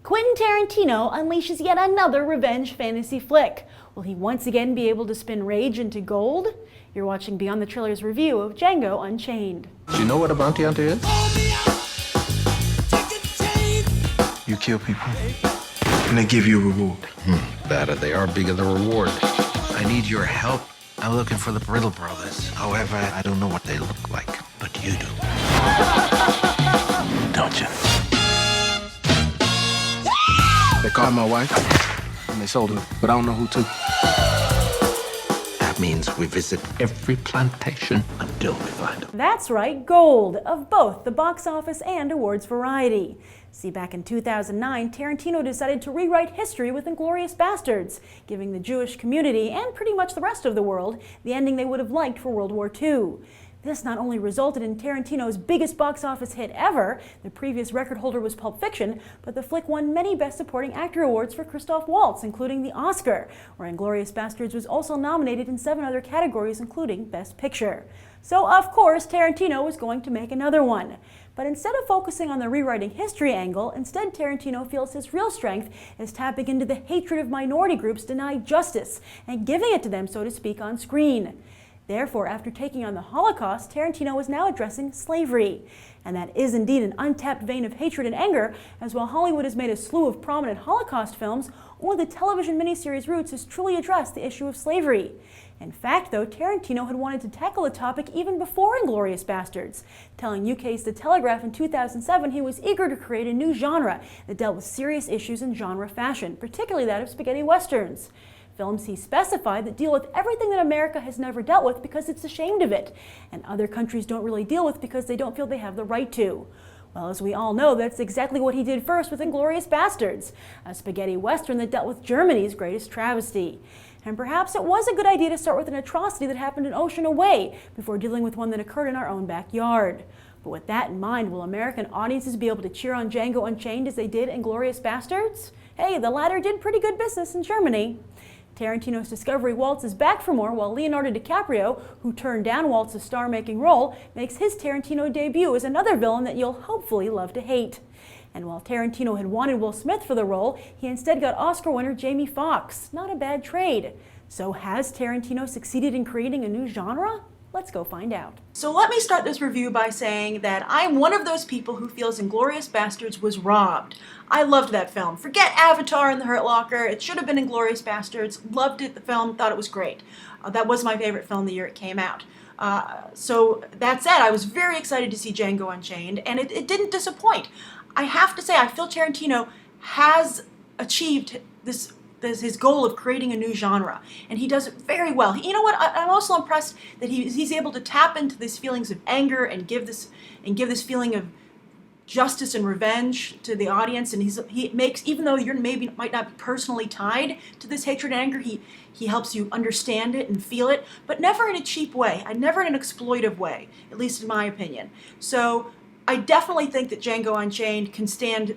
Quentin Tarantino unleashes yet another revenge fantasy flick. Will he once again be able to spin rage into gold? You're watching Beyond the Trailers review of Django Unchained. Do you know what a bounty hunter is? You kill people, and they give you a reward. Better they are, bigger the reward. I need your help. I'm looking for the Brittle Brothers. However, I don't know what they look like, but you do. Don't you? They caught my wife, and they sold her, but I don't know who to. That means we visit every plantation until we find them. That's right, gold, of both the box office and awards variety. See, back in 2009, Tarantino decided to rewrite history with Inglorious Basterds, giving the Jewish community, and pretty much the rest of the world, the ending they would have liked for World War II. This not only resulted in Tarantino's biggest box office hit ever, the previous record holder was Pulp Fiction, but the flick won many Best Supporting Actor awards for Christoph Waltz, including the Oscar, where Inglorious Basterds was also nominated in 7 other categories, including Best Picture. So, of course, Tarantino was going to make another one. But instead of focusing on the rewriting history angle, instead Tarantino feels his real strength is tapping into the hatred of minority groups denied justice and giving it to them, so to speak, on screen. Therefore, after taking on the Holocaust, Tarantino is now addressing slavery. And that is indeed an untapped vein of hatred and anger, as while Hollywood has made a slew of prominent Holocaust films, only the television miniseries Roots has truly addressed the issue of slavery. In fact, though, Tarantino had wanted to tackle the topic even before Inglorious Basterds, telling UK's The Telegraph in 2007 he was eager to create a new genre that dealt with serious issues in genre fashion, particularly that of spaghetti westerns. Films, he specified, that deal with everything that America has never dealt with because it's ashamed of it, and other countries don't really deal with because they don't feel they have the right to. Well, as we all know, that's exactly what he did first with Inglorious Basterds, a spaghetti western that dealt with Germany's greatest travesty. And perhaps it was a good idea to start with an atrocity that happened an ocean away before dealing with one that occurred in our own backyard. But with that in mind, will American audiences be able to cheer on Django Unchained as they did Inglorious Basterds? Hey, the latter did pretty good business in Germany. Tarantino's discovery Waltz is back for more, while Leonardo Dicaprio, who turned down Waltz's star-making role, makes his Tarantino debut as another villain that you'll hopefully love to hate. And while Tarantino had wanted Will Smith for the role, he instead got Oscar winner Jamie Foxx. Not a bad trade. So has Tarantino succeeded in creating a new genre? Let's go find out. So let me start this review by saying that I'm one of those people who feels Inglorious Basterds was robbed. I loved that film. Forget Avatar and The Hurt Locker. It should have been Inglorious Basterds. Loved it, the film, thought it was great. That was my favorite film the year it came out. So that said, I was very excited to see Django Unchained, and it didn't disappoint. I have to say, I feel Tarantino has achieved his goal of creating a new genre, and he does it very well. You know what? I'm also impressed that he's able to tap into these feelings of anger and give this feeling of justice and revenge to the audience. And he makes, even though you might not be personally tied to this hatred and anger, he helps you understand it and feel it, but never in a cheap way, and never in an exploitive way, at least in my opinion. So I definitely think that Django Unchained can stand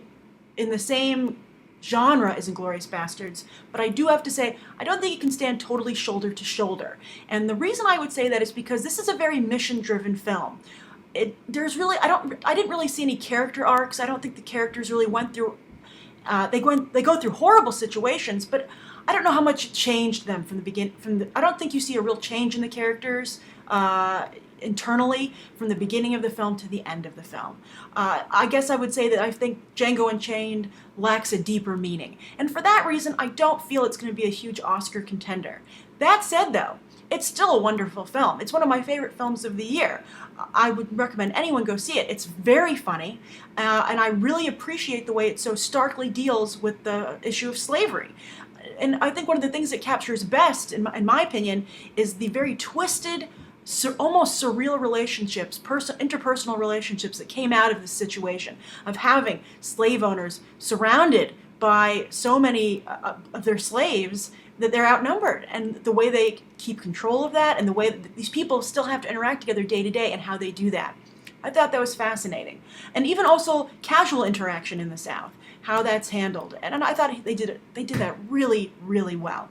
in the same genre as Inglorious Basterds, but I do have to say, I don't think it can stand totally shoulder to shoulder. And the reason I would say that is because this is a very mission-driven film. I didn't really see any character arcs. I don't think the characters really went through, they go through horrible situations, but I don't know how much it changed them from the beginning. I don't think you see a real change in the characters internally from the beginning of the film to the end of the film. I guess I would say that I think Django Unchained lacks a deeper meaning. And for that reason, I don't feel it's going to be a huge Oscar contender. That said, though, it's still a wonderful film. It's one of my favorite films of the year. I would recommend anyone go see it. It's very funny, and I really appreciate the way it so starkly deals with the issue of slavery. And I think one of the things it captures best, in my opinion, is the very twisted, almost surreal relationships, interpersonal relationships that came out of this situation of having slave owners surrounded by so many of their slaves that they're outnumbered, and the way they keep control of that, and the way that these people still have to interact together day to day, and how they do that. I thought that was fascinating. And even also casual interaction in the South, how that's handled. And I thought they did that really, really well.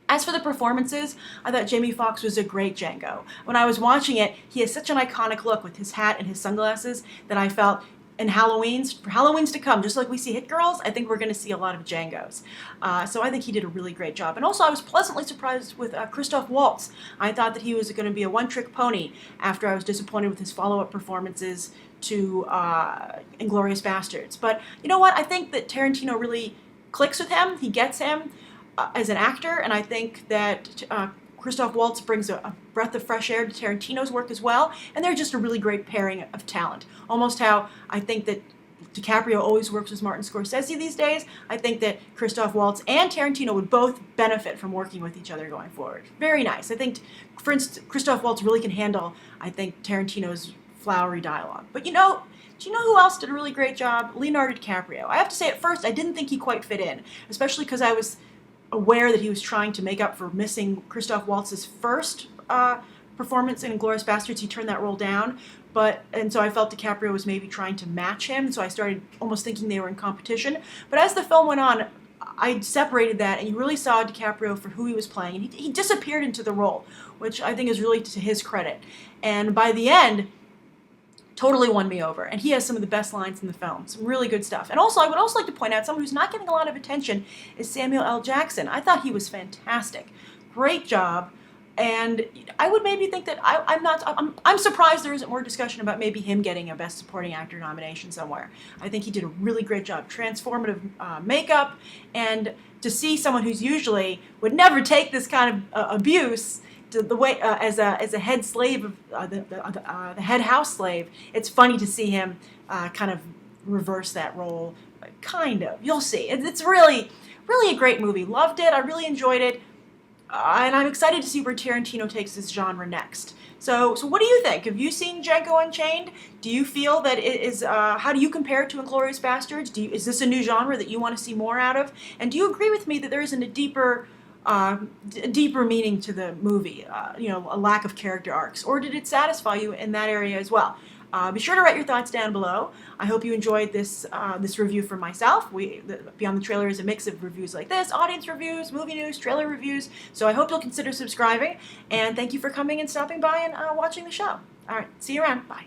As for the performances, I thought Jamie Foxx was a great Django. When I was watching it, he has such an iconic look with his hat and his sunglasses that I felt and Halloween's to come, just like we see Hit Girls, I think we're going to see a lot of Djangos. So I think he did a really great job. And also I was pleasantly surprised with Christoph Waltz. I thought that he was going to be a one-trick pony after I was disappointed with his follow-up performances to Inglorious Basterds. But you know what? I think that Tarantino really clicks with him. He gets him as an actor, and I think that Christoph Waltz brings a breath of fresh air to Tarantino's work as well, and they're just a really great pairing of talent. Almost how I think that DiCaprio always works with Martin Scorsese these days. I think that Christoph Waltz and Tarantino would both benefit from working with each other going forward. Very nice. I think, for instance, Christoph Waltz really can handle, I think, Tarantino's flowery dialogue. But do you know who else did a really great job? Leonardo DiCaprio. I have to say, at first, I didn't think he quite fit in, especially because I was aware that he was trying to make up for missing Christoph Waltz's first performance in Inglorious Basterds. He turned that role down, and so I felt DiCaprio was maybe trying to match him, so I started almost thinking they were in competition. But as the film went on, I separated that, and you really saw DiCaprio for who he was playing, and he disappeared into the role, which I think is really to his credit. And by the end, totally won me over. And he has some of the best lines in the film. Some really good stuff. And also, I would also like to point out someone who's not getting a lot of attention is Samuel L. Jackson. I thought he was fantastic. Great job. And I would maybe think that I'm surprised there isn't more discussion about maybe him getting a Best Supporting Actor nomination somewhere. I think he did a really great job. Transformative makeup. And to see someone who's usually would never take this kind of abuse the way as a head slave of the head house slave, it's funny to see him kind of reverse that role. Kind of, you'll see. It's really a great movie. Loved it. I really enjoyed it, and I'm excited to see where Tarantino takes this genre next. So what do you think? Have you seen Django Unchained? Do you feel that it is? How do you compare it to Inglorious Basterds? Is this a new genre that you want to see more out of? And do you agree with me that there isn't a deeper meaning to the movie, a lack of character arcs, or did it satisfy you in that area as well? Be sure to write your thoughts down below. I hope you enjoyed this review for myself. Beyond the Trailer is a mix of reviews like this, audience reviews, movie news, trailer reviews, so I hope you'll consider subscribing, and thank you for coming and stopping by and watching the show. All right, see you around. Bye.